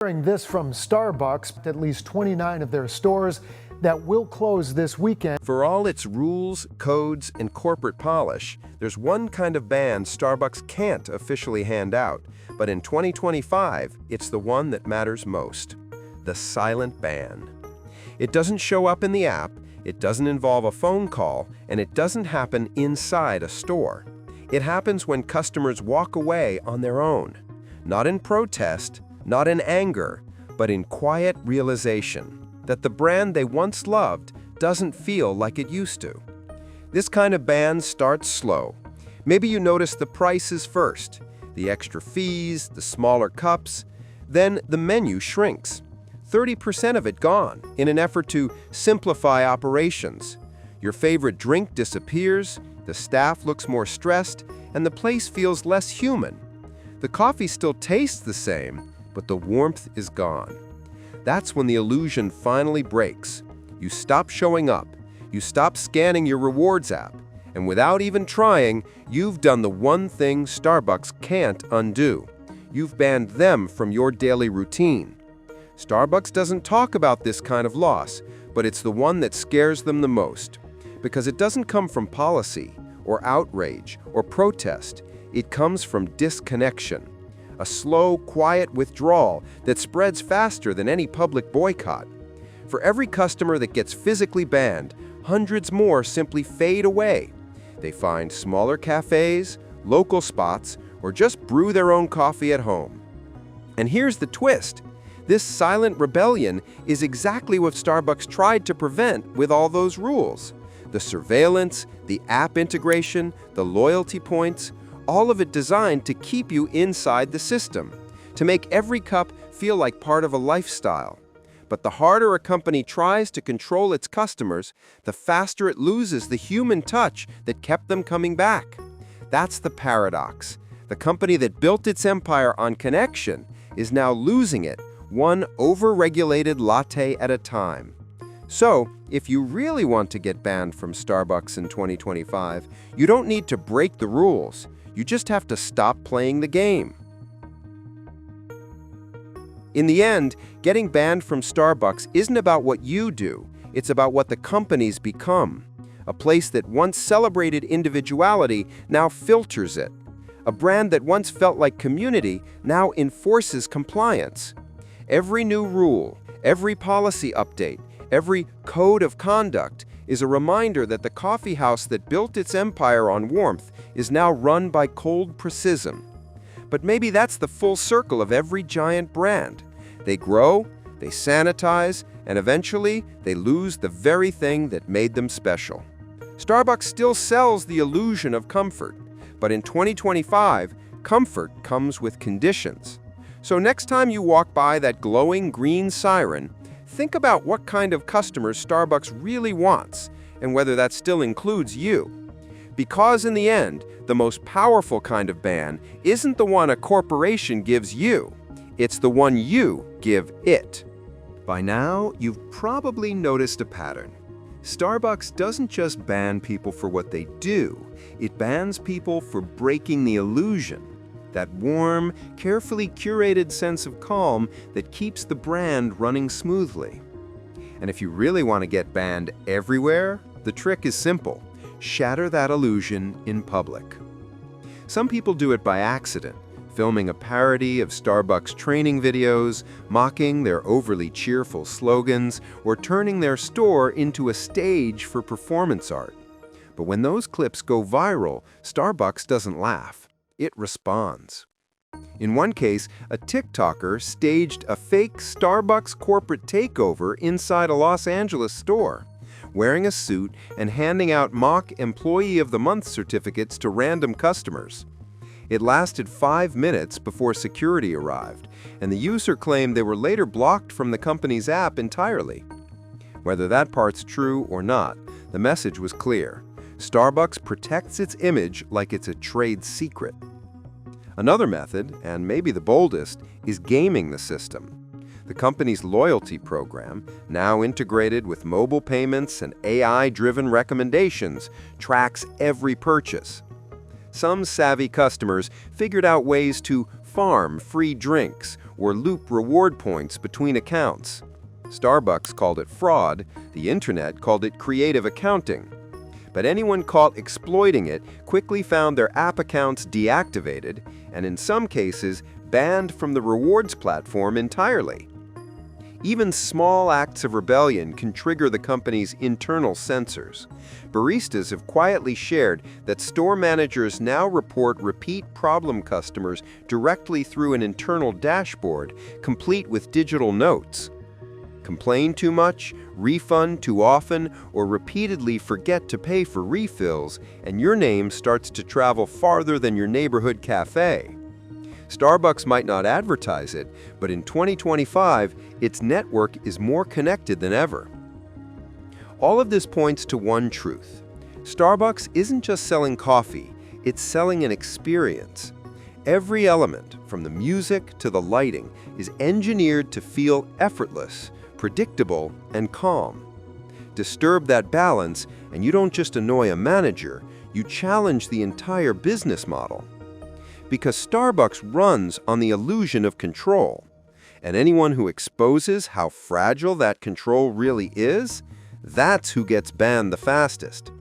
Hearing this from Starbucks, at least 29 of their stores that will close this weekend. For all its rules, codes, and corporate polish, there's one kind of ban Starbucks can't officially hand out. But in 2025, it's the one that matters most: the silent ban. It doesn't show up in the app, it doesn't involve a phone call, and it doesn't happen inside a store. It happens when customers walk away on their own. Not in protest, not in anger, but in quiet realization that the brand they once loved doesn't feel like it used to. This kind of ban starts slow. Maybe you notice the prices first, the extra fees, the smaller cups. Then the menu shrinks. 30% of it gone in an effort to simplify operations. Your favorite drink disappears, the staff looks more stressed, and the place feels less human. The coffee still tastes the same, but the warmth is gone. That's when the illusion finally breaks. You stop showing up, you stop scanning your rewards app, and without even trying, you've done the one thing Starbucks can't undo. You've banned them from your daily routine. Starbucks doesn't talk about this kind of loss, but it's the one that scares them the most. Because it doesn't come from policy, or outrage, or protest. It comes from disconnection. A slow, quiet withdrawal that spreads faster than any public boycott. For every customer that gets physically banned, hundreds more simply fade away. They find smaller cafes, local spots, or just brew their own coffee at home. And here's the twist. This silent rebellion is exactly what Starbucks tried to prevent with all those rules. The surveillance, the app integration, the loyalty points, all of it designed to keep you inside the system, to make every cup feel like part of a lifestyle. But the harder a company tries to control its customers, the faster it loses the human touch that kept them coming back. That's the paradox. The company that built its empire on connection is now losing it, one over-regulated latte at a time. So, if you really want to get banned from Starbucks in 2025, you don't need to break the rules. You just have to stop playing the game. In the end, getting banned from Starbucks isn't about what you do, it's about what the company's become. A place that once celebrated individuality now filters it. A brand that once felt like community now enforces compliance. Every new rule, every policy update, every code of conduct is a reminder that the coffee house that built its empire on warmth is now run by cold precision. But maybe that's the full circle of every giant brand. They grow, they sanitize, and eventually they lose the very thing that made them special. Starbucks still sells the illusion of comfort, but in 2025, comfort comes with conditions. So next time you walk by that glowing green siren, think about what kind of customers Starbucks really wants, and whether that still includes you. Because in the end, the most powerful kind of ban isn't the one a corporation gives you, it's the one you give it. By now, you've probably noticed a pattern. Starbucks doesn't just ban people for what they do, it bans people for breaking the illusion. That warm, carefully curated sense of calm that keeps the brand running smoothly. And if you really want to get banned everywhere, the trick is simple. Shatter that illusion in public. Some people do it by accident, filming a parody of Starbucks training videos, mocking their overly cheerful slogans, or turning their store into a stage for performance art. But when those clips go viral, Starbucks doesn't laugh. It responds. In one case, a TikToker staged a fake Starbucks corporate takeover inside a Los Angeles store, wearing a suit and handing out mock Employee of the Month certificates to random customers. It lasted 5 minutes before security arrived, and the user claimed they were later blocked from the company's app entirely. Whether that part's true or not, the message was clear. Starbucks protects its image like it's a trade secret. Another method, and maybe the boldest, is gaming the system. The company's loyalty program, now integrated with mobile payments and AI-driven recommendations, tracks every purchase. Some savvy customers figured out ways to farm free drinks or loop reward points between accounts. Starbucks called it fraud, the internet called it creative accounting. But anyone caught exploiting it quickly found their app accounts deactivated, and in some cases, banned from the rewards platform entirely. Even small acts of rebellion can trigger the company's internal censors. Baristas have quietly shared that store managers now report repeat problem customers directly through an internal dashboard, complete with digital notes. Complain too much, refund too often, or repeatedly forget to pay for refills, and your name starts to travel farther than your neighborhood cafe. Starbucks might not advertise it, but in 2025, its network is more connected than ever. All of this points to one truth. Starbucks isn't just selling coffee, it's selling an experience. Every element, from the music to the lighting, is engineered to feel effortless, predictable, and calm. Disturb that balance, and you don't just annoy a manager, you challenge the entire business model. Because Starbucks runs on the illusion of control. And anyone who exposes how fragile that control really is, that's who gets banned the fastest.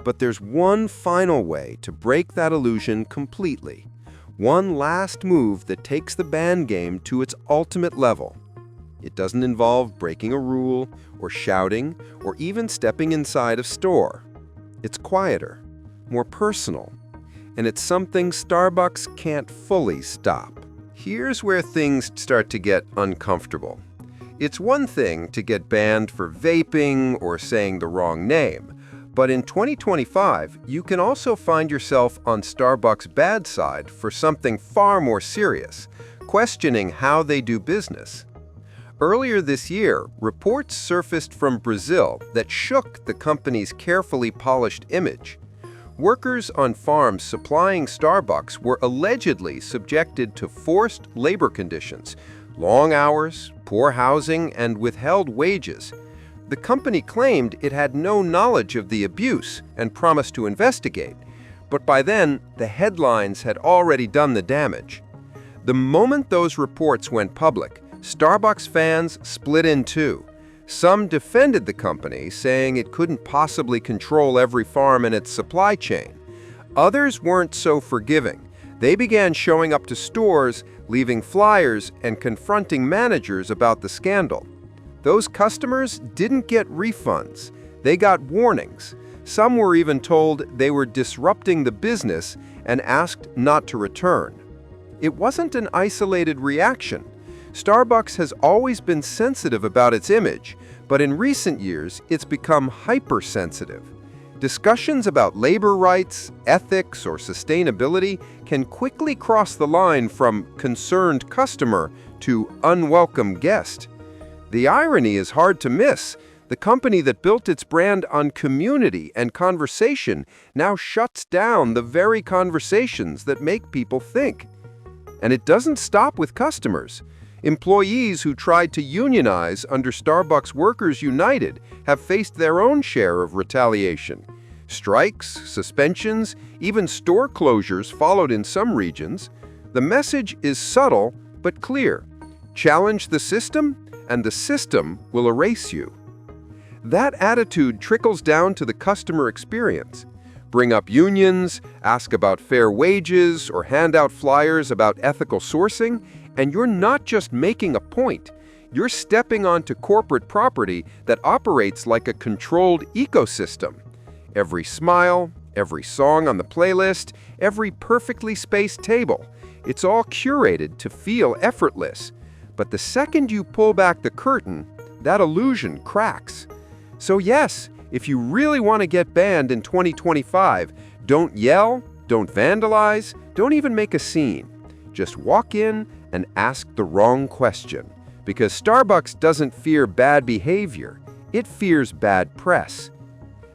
But there's one final way to break that illusion completely. One last move that takes the ban game to its ultimate level. It doesn't involve breaking a rule, or shouting, or even stepping inside a store. It's quieter, more personal. And it's something Starbucks can't fully stop. Here's where things start to get uncomfortable. It's one thing to get banned for vaping or saying the wrong name, but in 2025, you can also find yourself on Starbucks' bad side for something far more serious, questioning how they do business. Earlier this year, reports surfaced from Brazil that shook the company's carefully polished image. Workers on farms supplying Starbucks were allegedly subjected to forced labor conditions, long hours, poor housing, and withheld wages. The company claimed it had no knowledge of the abuse and promised to investigate, but by then, the headlines had already done the damage. The moment those reports went public, Starbucks fans split in two. Some defended the company, saying it couldn't possibly control every farm in its supply chain. Others weren't so forgiving. They began showing up to stores, leaving flyers, and confronting managers about the scandal. Those customers didn't get refunds. They got warnings. Some were even told they were disrupting the business and asked not to return. It wasn't an isolated reaction. Starbucks has always been sensitive about its image, but in recent years, it's become hypersensitive. Discussions about labor rights, ethics, or sustainability can quickly cross the line from concerned customer to unwelcome guest. The irony is hard to miss. The company that built its brand on community and conversation now shuts down the very conversations that make people think. And it doesn't stop with customers. Employees who tried to unionize under Starbucks Workers United have faced their own share of retaliation. Strikes, suspensions, even store closures followed in some regions. The message is subtle but clear. Challenge the system, and the system will erase you. That attitude trickles down to the customer experience. Bring up unions, ask about fair wages, or hand out flyers about ethical sourcing, and you're not just making a point. You're stepping onto corporate property that operates like a controlled ecosystem. Every smile, every song on the playlist, every perfectly spaced table, it's all curated to feel effortless. But the second you pull back the curtain, that illusion cracks. So yes, if you really want to get banned in 2025, don't yell, don't vandalize, don't even make a scene. Just walk in and ask the wrong question. Because Starbucks doesn't fear bad behavior, it fears bad press.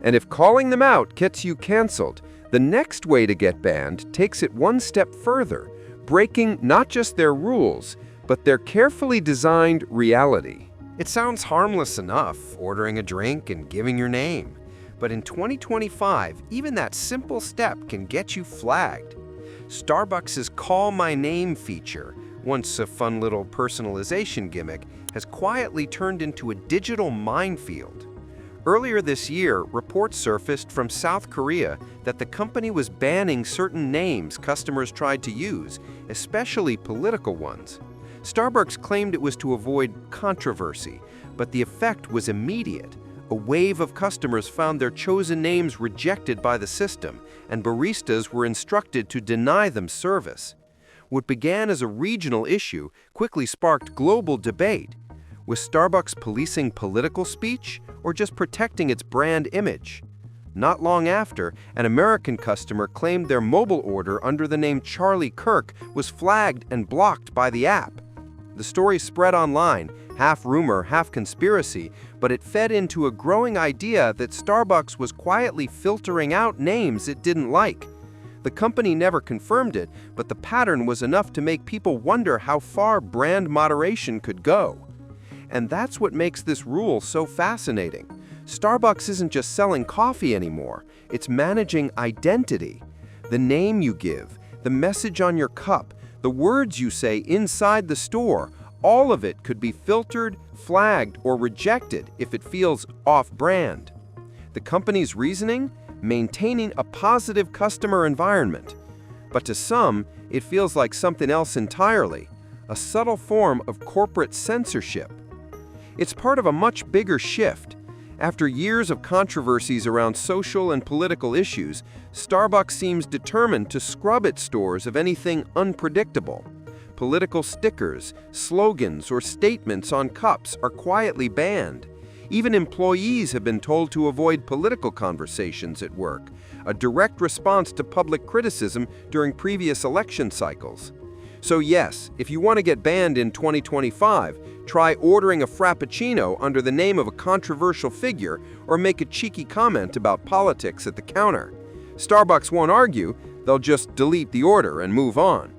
And if calling them out gets you canceled, the next way to get banned takes it one step further, breaking not just their rules, but their carefully designed reality. It sounds harmless enough, ordering a drink and giving your name. But in 2025, even that simple step can get you flagged. Starbucks' Call My Name feature, once a fun little personalization gimmick, has quietly turned into a digital minefield. Earlier this year, reports surfaced from South Korea that the company was banning certain names customers tried to use, especially political ones. Starbucks claimed it was to avoid controversy, but the effect was immediate. A wave of customers found their chosen names rejected by the system, and baristas were instructed to deny them service. What began as a regional issue quickly sparked global debate. Was Starbucks policing political speech or just protecting its brand image? Not long after, an American customer claimed their mobile order under the name Charlie Kirk was flagged and blocked by the app. The story spread online, half rumor, half conspiracy, but it fed into a growing idea that Starbucks was quietly filtering out names it didn't like. The company never confirmed it, but the pattern was enough to make people wonder how far brand moderation could go. And that's what makes this rule so fascinating. Starbucks isn't just selling coffee anymore, it's managing identity. The name you give, the message on your cup, the words you say inside the store, all of it could be filtered, flagged, or rejected if it feels off-brand. The company's reasoning? Maintaining a positive customer environment. But to some, it feels like something else entirely, a subtle form of corporate censorship. It's part of a much bigger shift. After years of controversies around social and political issues, Starbucks seems determined to scrub its stores of anything unpredictable. Political stickers, slogans, or statements on cups are quietly banned. Even employees have been told to avoid political conversations at work, a direct response to public criticism during previous election cycles. So yes, if you want to get banned in 2025, try ordering a frappuccino under the name of a controversial figure or make a cheeky comment about politics at the counter. Starbucks won't argue, they'll just delete the order and move on.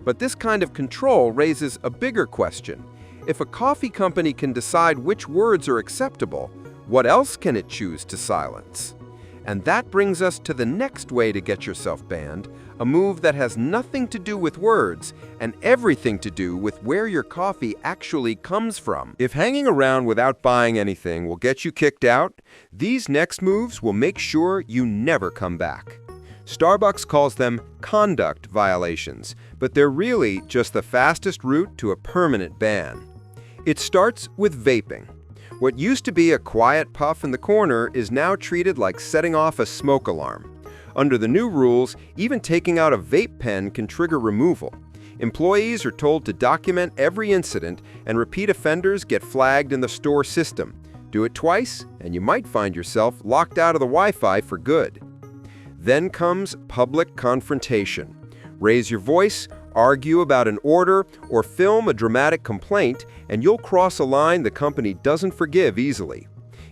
But this kind of control raises a bigger question. If a coffee company can decide which words are acceptable, what else can it choose to silence? And that brings us to the next way to get yourself banned, a move that has nothing to do with words and everything to do with where your coffee actually comes from. If hanging around without buying anything will get you kicked out, these next moves will make sure you never come back. Starbucks calls them conduct violations, but they're really just the fastest route to a permanent ban. It starts with vaping. What used to be a quiet puff in the corner is now treated like setting off a smoke alarm. Under the new rules, even taking out a vape pen can trigger removal. Employees are told to document every incident, and repeat offenders get flagged in the store system. Do it twice, and you might find yourself locked out of the Wi-Fi for good. Then comes public confrontation. Raise your voice, argue about an order, or film a dramatic complaint, and you'll cross a line the company doesn't forgive easily.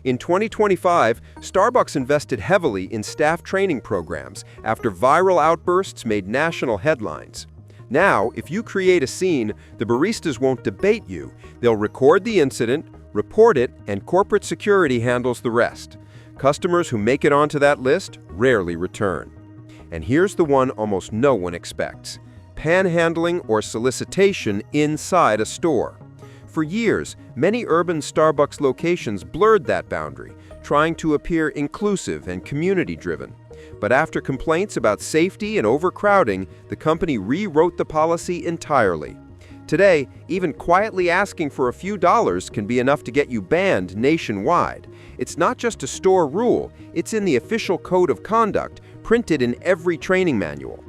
In 2025, Starbucks invested heavily in staff training programs after viral outbursts made national headlines. Now, if you create a scene, the baristas won't debate you. They'll record the incident, report it, and corporate security handles the rest. Customers who make it onto that list rarely return. And here's the one almost no one expects: panhandling or solicitation inside a store. For years, many urban Starbucks locations blurred that boundary, trying to appear inclusive and community-driven. But after complaints about safety and overcrowding, the company rewrote the policy entirely. Today, even quietly asking for a few dollars can be enough to get you banned nationwide. It's not just a store rule, it's in the official code of conduct, printed in every training manual.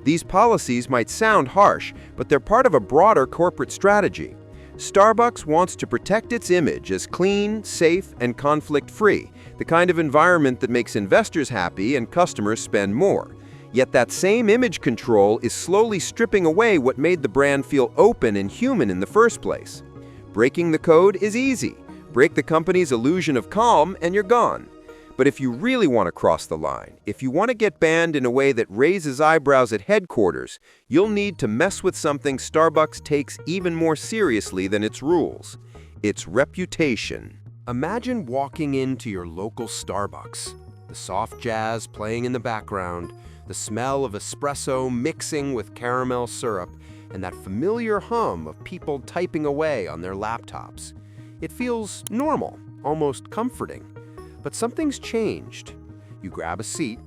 These policies might sound harsh, but they're part of a broader corporate strategy. Starbucks wants to protect its image as clean, safe, and conflict-free, the kind of environment that makes investors happy and customers spend more. Yet that same image control is slowly stripping away what made the brand feel open and human in the first place. Breaking the code is easy. Break the company's illusion of calm and you're gone. But if you really want to cross the line, if you want to get banned in a way that raises eyebrows at headquarters, you'll need to mess with something Starbucks takes even more seriously than its rules: its reputation. Imagine walking into your local Starbucks, the soft jazz playing in the background, the smell of espresso mixing with caramel syrup, and that familiar hum of people typing away on their laptops. It feels normal, almost comforting. But something's changed. You grab a seat,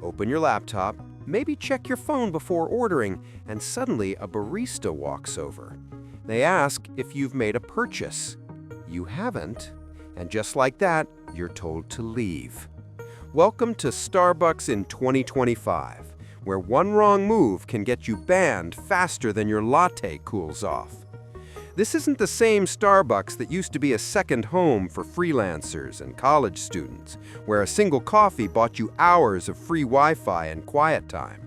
open your laptop, maybe check your phone before ordering, and suddenly a barista walks over. They ask if you've made a purchase. You haven't, and just like that, you're told to leave. Welcome to Starbucks in 2025, where one wrong move can get you banned faster than your latte cools off. This isn't the same Starbucks that used to be a second home for freelancers and college students, where a single coffee bought you hours of free Wi-Fi and quiet time.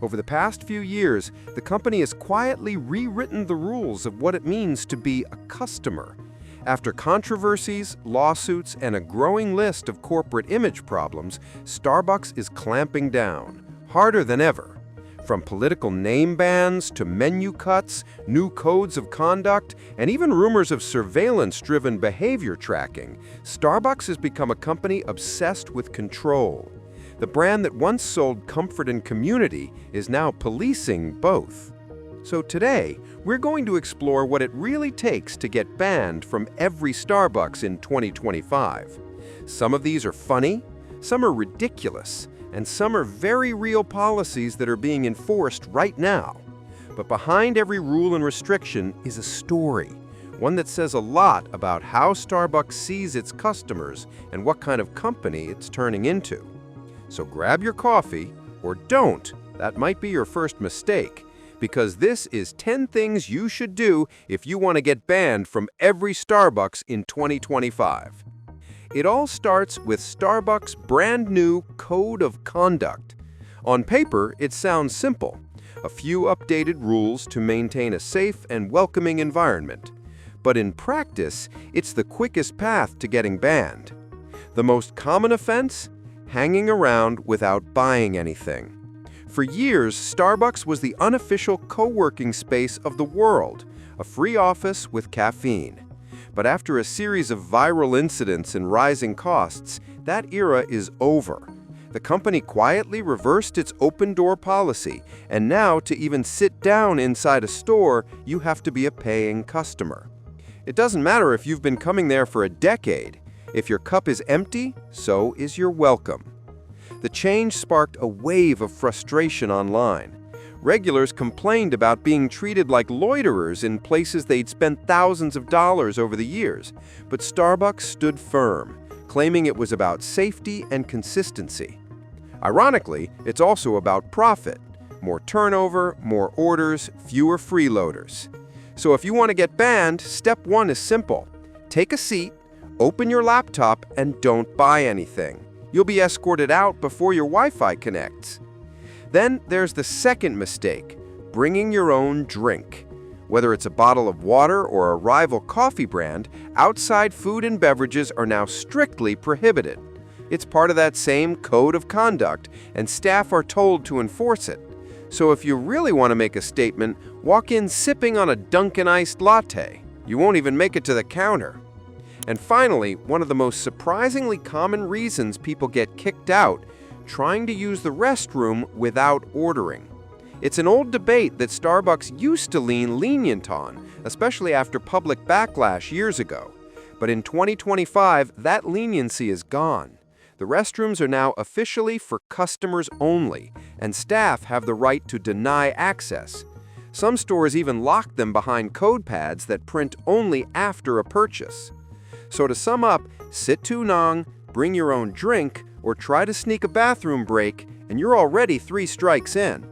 Over the past few years, the company has quietly rewritten the rules of what it means to be a customer. After controversies, lawsuits, and a growing list of corporate image problems, Starbucks is clamping down, harder than ever. From political name bans to menu cuts, new codes of conduct, and even rumors of surveillance-driven behavior tracking, Starbucks has become a company obsessed with control. The brand that once sold comfort and community is now policing both. So today, we're going to explore what it really takes to get banned from every Starbucks in 2025. Some of these are funny, some are ridiculous, and some are very real policies that are being enforced right now. But behind every rule and restriction is a story, one that says a lot about how Starbucks sees its customers and what kind of company it's turning into. So grab your coffee, or don't, that might be your first mistake, because this is 10 things you should do if you want to get banned from every Starbucks in 2025. It all starts with Starbucks' brand new Code of Conduct. On paper, it sounds simple. A few updated rules to maintain a safe and welcoming environment. But in practice, it's the quickest path to getting banned. The most common offense? Hanging around without buying anything. For years, Starbucks was the unofficial co-working space of the world, a free office with caffeine. But after a series of viral incidents and rising costs, that era is over. The company quietly reversed its open-door policy, and now to even sit down inside a store, you have to be a paying customer. It doesn't matter if you've been coming there for a decade. If your cup is empty, so is your welcome. The change sparked a wave of frustration online. Regulars complained about being treated like loiterers in places they'd spent thousands of dollars over the years, but Starbucks stood firm, claiming it was about safety and consistency. Ironically, it's also about profit. More turnover, more orders, fewer freeloaders. So if you want to get banned, step 1 is simple. Take a seat, open your laptop, and don't buy anything. You'll be escorted out before your Wi-Fi connects. Then there's the second mistake, bringing your own drink. Whether it's a bottle of water or a rival coffee brand, outside food and beverages are now strictly prohibited. It's part of that same code of conduct, and staff are told to enforce it. So if you really want to make a statement, walk in sipping on a Dunkin' iced latte. You won't even make it to the counter. And finally, one of the most surprisingly common reasons people get kicked out, trying to use the restroom without ordering. It's an old debate that Starbucks used to lean lenient on, especially after public backlash years ago. But in 2025, that leniency is gone. The restrooms are now officially for customers only, and staff have the right to deny access. Some stores even lock them behind code pads that print only after a purchase. So to sum up, sit too long, bring your own drink, or try to sneak a bathroom break, and you're already 3 strikes in.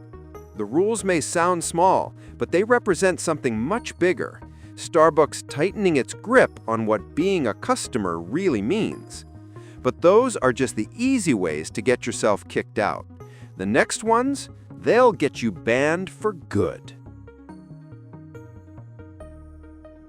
The rules may sound small, but they represent something much bigger. Starbucks tightening its grip on what being a customer really means. But those are just the easy ways to get yourself kicked out. The next ones, they'll get you banned for good.